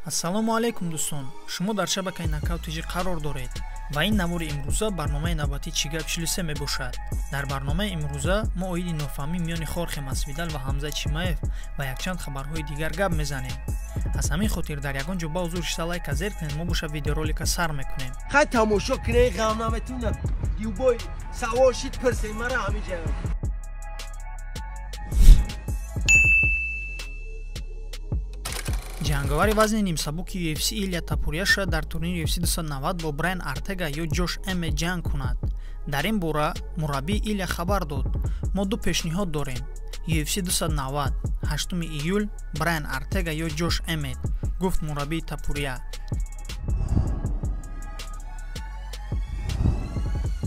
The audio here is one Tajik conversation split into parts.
ассалому алайкум дӯстон, шумо дар шабакаи нокаутиҷӣ қарор доред ва ин навори имрӯза барномаи навбатии Чӣ гап 43 мебошад. Дар барномаи имрӯза мо оиди нофаҳмӣ миёни Хорхе Масвидал ва Ҳамза Чимаев ва якчанд хабарҳои дигар гап мезанем. аз ҳамин хотир дар ягон ҷо ба ҳузур шида лайка зер кунед, мо боша видеоролика сар мекунем. хай тамошо кунед, ғамнаметуна дюбой савол шид пирсед мара ҳамиҷа. ҷанговари вазни нимсабуки UFC Илия Топурия шояд дар турнири UFC 290 бо Брайан Артега ё Ҷош Эммет ҷанг кунад. дар ин бора мураббии Илия хабар дод: мо ду пешниҳод дорем. UFC 290 8 июл Брайан Артега ё Ҷош Эммет, гуфт мураббии Топурия.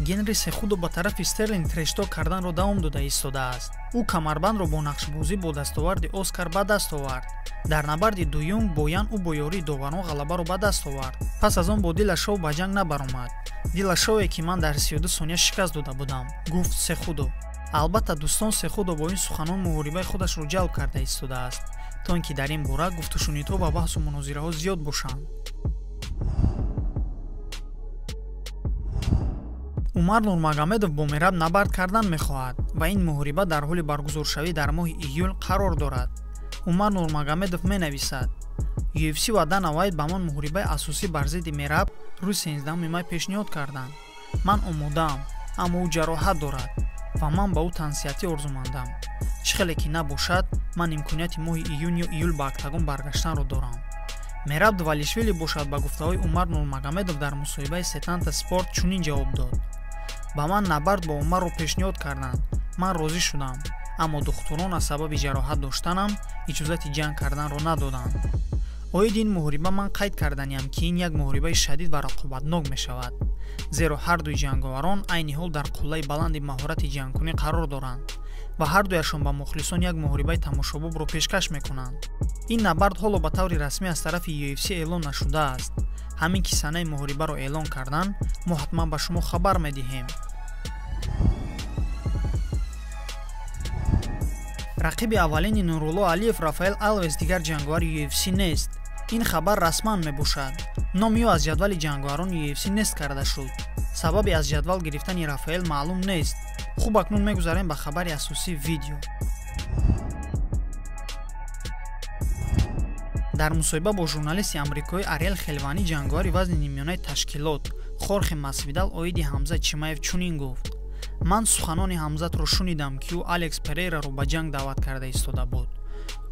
Генри Сехудо ба тарафи Стерлинг трешток карданро давом дода истодааст. ӯ камарбандро бо нақшбозӣ бо дастоварди Оскар ба даст овард. дар набарди дуюм бо Ян ӯ бо ёрии доварон ғалабаро ба даст овард. пас аз он бо Дилашов ба ҷанг набаромад. Дилашове ки ман дар 32 сония шикаст дода будам, гуфт Сехудо. албатта дӯстон, Сехудо бо ин суханон муҳорибаи худашро ҷалб карда истодааст, то ин ки дар ин бора гуфтушунидҳо ва баҳсу мунозираҳо зиёд бошанд. Умар Нурмагомедов бо Мераб набард кардан мехоҳад ва ин муҳориба дар ҳоли баргузоршавӣ дар моҳи июл қарор дорад. Умар Нурмагомедов менависад: UFC ва Дана Вайт ба ман муҳорибаи асосӣ бар зидди Мераб рӯзи 13 май пешниҳод карданд. ман омодаам, аммо ӯ ҷароҳат дорад ва ман ба ӯ тансиҳатӣ орзумандам. чӣ хеле ки набошад, ман имконияти моҳи июн ё июл ба октагон баргаштанро дорам. Мераб Двалишвили бошад ба гуфтаҳои Умар Нурмагомедов дар мусоҳибаи Сетанта Спорт чунин ҷавоб дод: ба ман набард бо Умарро пешниҳод карданд. ман розӣ шудам, аммо духтурон аз сабаби ҷароҳат доштанам иҷозати ҷанг карданро надоданд. оиди ин муҳориба ман қайд карданиам, ки ин як муҳорибаи шадид ва рақобатнок мешавад, зеро ҳардуи ҷанговарон айни ҳол дар қуллаи баланди маҳорати ҷангкунӣ қарор доранд ва ҳардуяшон ба мухлисон як муҳорибаи тамошобобро пешкаш мекунанд. ин набард ҳоло ба таври расмӣ аз тарафи UFC эълон нашудааст. ҳамин ки санаи муҳорибаро эълон карданд, мо ҳатман ба шумо хабар медиҳем. рақиби аввалини Нурулло Алиев Рафаэл Алвес дигар ҷанговари UFC нест. ин хабар расман мебошад. номи ӯ аз ҷадвали ҷанговарони UFC нест карда шуд. сабаби аз ҷадвал гирифтани Рафаэл маълум нест. хуб, акнун мегузарем ба хабари асосии видео. дар мусоҳиба бо журналисти амрикоӣ Ариэл Хелвани ҷанговари вазни нимёнаи ташкилот Хорхе Масвидал оиди Ҳамза Чимаев чунин гуфт: ман суханони Ҳамзатро шунидам, ки ӯ Алекс Перейраро ба ҷанг даъват карда истода буд.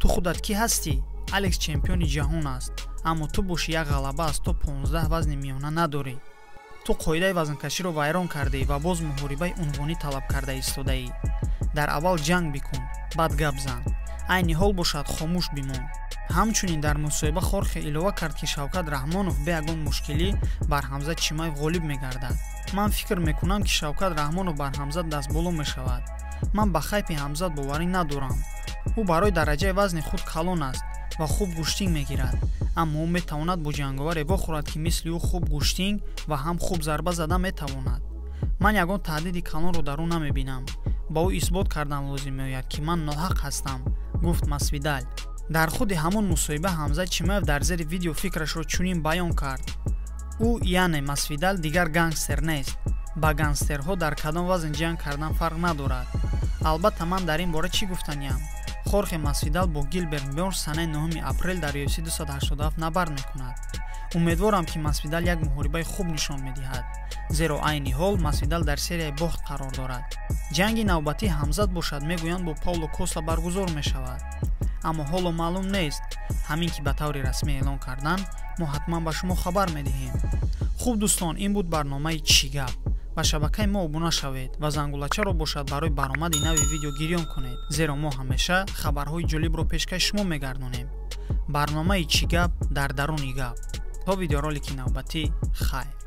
ту худат кӣ ҳастӣ? Алекс чемпиони ҷаҳон аст, аммо ту боши як ғалаба аз то 15 вазни миёна надорӣ. ту қоидаи вазнкаширо вайрон кардӣ ва боз муҳорибаи унвонӣ талаб карда истодаӣ. дар аввал ҷанг бикун, баъд гап зан. айни ҳол бошад хомӯш бимон. ҳамчунин дар мусоҳиба Хорхе илова кард, ки Шавкат Раҳмонов бе ягон мушкилӣ бар Ҳамза Чимаев ғолиб мегардад. ман фикр мекунам, ки Шавкат Раҳмонов бар Ҳамзат дастболо мешавад. ман ба хайпи Ҳамзат боварӣ надорам. ӯ барои дараҷаи вазни худ калон аст ва хуб гӯштинг мегирад, аммо ӯ метавонад бо ҷанговаре вохӯрад, ки мисли ӯ хуб гӯштинг ва ҳам хуб зарба зада метавонад. ман ягон таҳдиди калонро дар ӯ намебинам. ба ӯ исбот кардан лозим меояд, ки ман ноҳақ ҳастам, гуфт Масвидал. дар худи ҳамон мусоҳиба Ҳамза Чимаев дар зери видео фикрашро чунин баён кард: ӯ яъне Масвидал дигар гангстер нест. ба гангстерҳо дар кадом вазн ҷанг кардан фарқ надорад. албатта ман дар ин бора чӣ гуфтаниям? Хорхе Масвидал бо Гилберт Бёрнс санаи 9 апрел дар UFC 287 набард мекунад. умедворам, ки Масвидал як муҳорибаи хуб нишон медиҳад, зеро айни ҳол Масвидал дар серияи бохт қарор дорад. ҷанги навбатии Ҳамзат бошад, мегӯянд бо Пауло Коста баргузор мешавад, аммо ҳоло маълум нест. ҳамин ки ба таври расмӣ эълон кардан, мо ҳатман ба шумо хабар медиҳем. хуб дӯстон, ин буд барномаи Чӣ гап. ба шабакаи мо обуна шавед ва зангулачаро бошад барои баромади нави видео гирён кунед, зеро мо ҳамеша хабарҳои ҷолибро пешкаш шумо мегардонем. барномаи Чӣ гап дар даруни гап. то видеоролики навбатӣ, хайр.